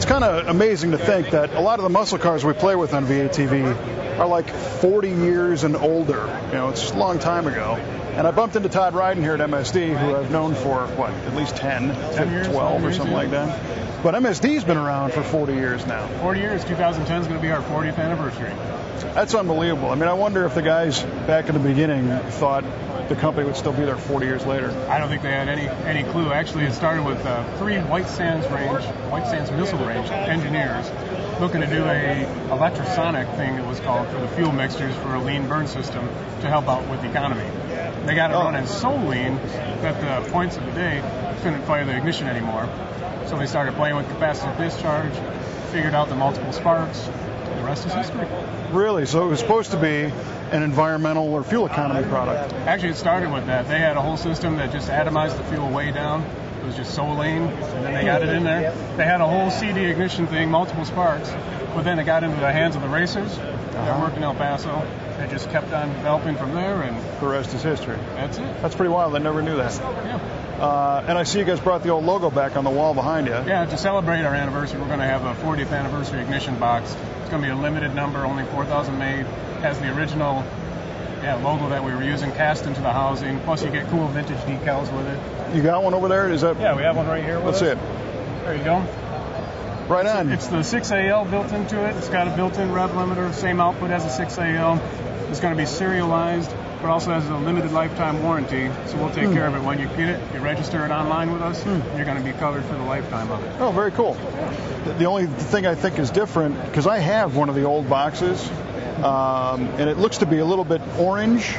kind of amazing to think that a lot of the muscle cars we play with on V8TV are like 40 years and older. You know, it's a long time ago. And I bumped into Todd Ryden here at MSD, who I've known for, at least 10 years, 12 or something like that. But MSD's been around for 40 years now. 40 years. 2010 is going to be our 40th anniversary. That's unbelievable. I mean, I wonder if the guys back in the beginning thought the company would still be there 40 years later. I don't think they had any clue. Actually, it started with 3 White Sands missile range engineers looking to do a electrosonic thing, it was called, for the fuel mixtures for a lean burn system to help out with the economy. They got it running so lean that the points of the day couldn't fire the ignition anymore. So they started playing with capacitive discharge, figured out the multiple sparks. The rest is history. Really? So it was supposed to be an environmental or fuel economy product? Actually, it started with that. They had a whole system that just atomized the fuel way down. It was just so lean, and then they got it in there. They had a whole CD ignition thing, multiple sparks, but then it got into the hands of the racers. They're working El Paso. They just kept on developing from there, and the rest is history. That's it. That's pretty wild. I never knew that. Yeah. And I see you guys brought the old logo back on the wall behind you. Yeah, to celebrate our anniversary, we're going to have a 40th anniversary ignition box. It's going to be a limited number, only 4,000 made. Has the original logo that we were using cast into the housing. Plus, you get cool vintage decals with it. You got one over there? Is that? Yeah, we have one right here with us. Let's see it. There you go. Right on. It's the 6AL built into it. It's got a built-in rev limiter, same output as a 6AL. It's going to be serialized, but also has a limited lifetime warranty. So we'll take care of it when you get it. You register it online with us, and you're going to be covered for the lifetime of it. Oh, very cool. The only thing I think is different, because I have one of the old boxes, and it looks to be a little bit orange,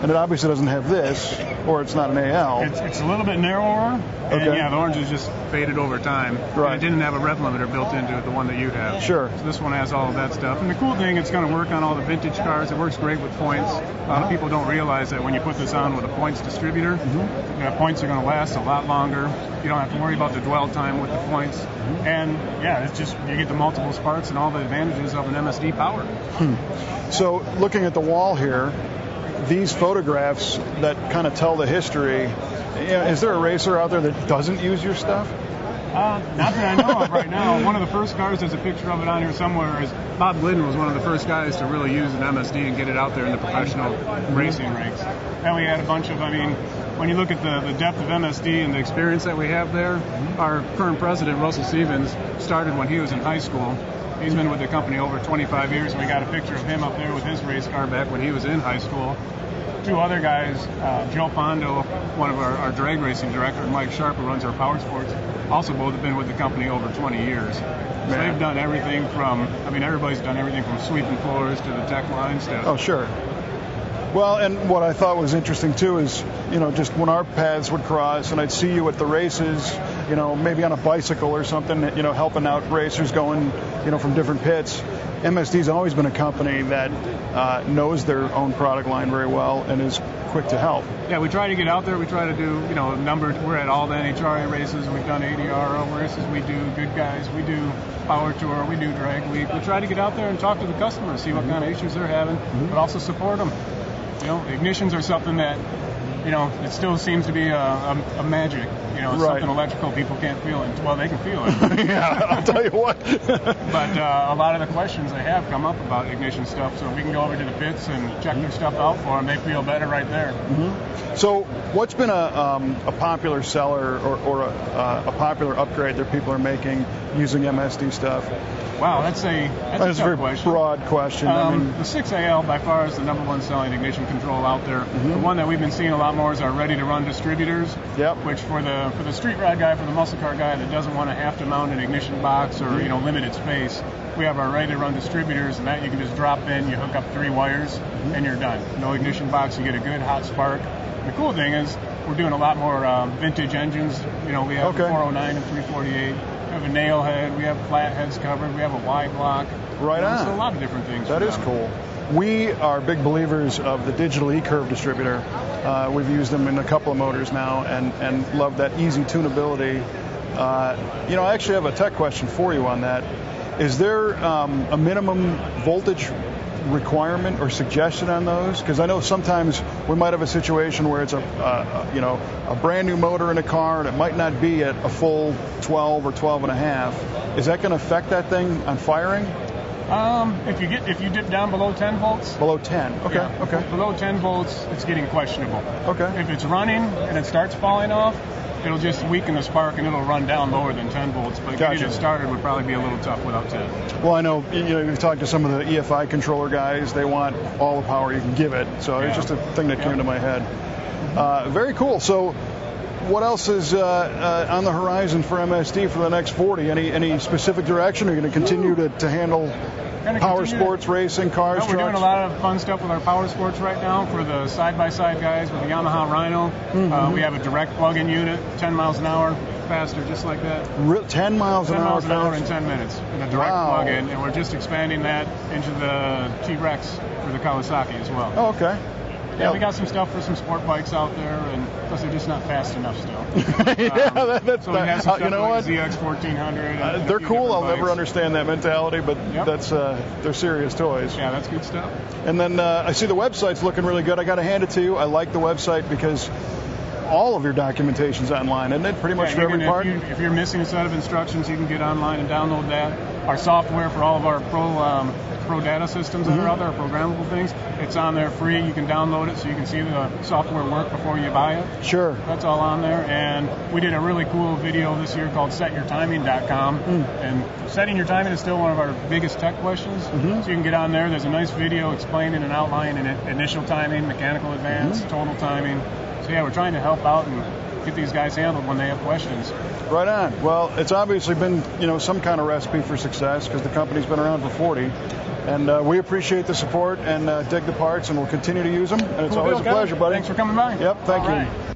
and it obviously doesn't have this, or it's not an AL. It's a little bit narrower, and the orange is just faded over time. Right. And it didn't have a rev limiter built into it, the one that you have. Sure. So this one has all of that stuff. And the cool thing, it's going to work on all the vintage cars. It works great with points. A lot of people don't realize that when you put this on with a points distributor, points are going to last a lot longer. You don't have to worry about the dwell time with the points. And it's just, you get the multiple sparks and all the advantages of an MSD power. So looking at the wall here, these photographs that kind of tell the history, is there a racer out there that doesn't use your stuff? Not that I know of right now. One of the first cars, there's a picture of it on here somewhere, is Bob Glidden was one of the first guys to really use an MSD and get it out there in the professional racing ranks. And we had a bunch of, when you look at the depth of MSD and the experience that we have there, our current president, Russell Stevens, started when he was in high school. He's been with the company over 25 years, and we got a picture of him up there with his race car back when he was in high school. 2 other guys, Joe Pondo, one of our drag racing director, and Mike Sharp, who runs our power sports, also both have been with the company over 20 years. So they've done everything from, everybody's done everything from sweeping floors to the tech line stuff. Oh, sure. Well, and what I thought was interesting, too, is, just when our paths would cross and I'd see you at the races, maybe on a bicycle or something, helping out racers going, from different pits. MSD's always been a company that knows their own product line very well and is quick to help. Yeah, we try to get out there. We try to do, a number. We're at all the NHRA races. We've done ADRO races. We do Good Guys. We do Power Tour. We do Drag Week. We try to get out there and talk to the customers, see what kind of issues they're having, but also support them. Ignitions are something that, it still seems to be a magic. It's something electrical people can't feel it. Well, they can feel it. Yeah, I'll tell you what. But a lot of the questions they have come up about ignition stuff, so we can go over to the pits and check their stuff out for them. They feel better right there. So what's been a popular seller or a popular upgrade that people are making using MSD stuff? Wow, that's a tough very question. Broad question. The 6AL by far is the number one selling ignition control out there. The one that we've been seeing a lot more is our ready-to-run distributors, which for the street rod guy, for the muscle car guy that doesn't want to have to mount an ignition box or limited space, we have our ready-to-run distributors, and that you can just drop in, you hook up 3 wires, and you're done. No ignition box, you get a good hot spark. And the cool thing is we're doing a lot more vintage engines. We have a 409 and 348. We have a nail head, we have flat heads covered, we have a Y block. Right on. So a lot of different things. That is cool. We are big believers of the digital E-Curve distributor. We've used them in a couple of motors now and love that easy tunability. I actually have a tech question for you on that. Is there a minimum voltage requirement or suggestion on those? Because I know sometimes we might have a situation where it's a brand new motor in a car and it might not be at a full 12 or 12 and a half. Is that going to affect that thing on firing? If you dip down below 10 volts. Below 10. Okay. Yeah, Okay. Below 10 volts, it's getting questionable. Okay. If it's running and it starts falling off, it'll just weaken the spark and it'll run down lower than 10 volts. But Gotcha. getting it started would probably be a little tough without 10. Well, I know, you've talked to some of the EFI controller guys. They want all the power you can give it. So it's just a thing that came to my head. Very cool. So what else is on the horizon for MSD for the next 40? Any specific direction? Are you going to continue to handle power sports, racing, cars, We're trucks? doing a lot of fun stuff with our power sports right now for the side-by-side guys with the Yamaha Rhino. We have a direct plug-in unit, 10 miles an hour faster, just like that. 10 miles an hour? 10 miles an hour in 10 minutes in a direct plug-in, and we're just expanding that into the T-Rex for the Kawasaki as well. Oh, okay. Yeah, we got some stuff for some sport bikes out there, and plus they're just not fast enough still. That's so we have some stuff you know like what? ZX 1400. They're cool. I'll never understand that mentality, but Yep. they're serious toys. Yeah, that's good stuff. And then I see the website's looking really good. I got to hand it to you. I like the website because all of your documentation's online, isn't it? Pretty much for every part. If you're missing a set of instructions, you can get online and download that. Our software for all of our pro data systems that are out there, programmable things, it's on there free. You can download it so you can see the software work before you buy it. Sure. That's all on there. And we did a really cool video this year called setyourtiming.com. And setting your timing is still one of our biggest tech questions. So you can get on there. There's a nice video explaining and outlining initial timing, mechanical advance, total timing. So yeah, we're trying to help out and get these guys handled when they have questions. Right on. Well, it's obviously been, some kind of recipe for success because the company's been around for 40. And we appreciate the support and dig the parts, and we'll continue to use them. And it's always a pleasure, buddy. Thanks for coming by. Yep, thank you.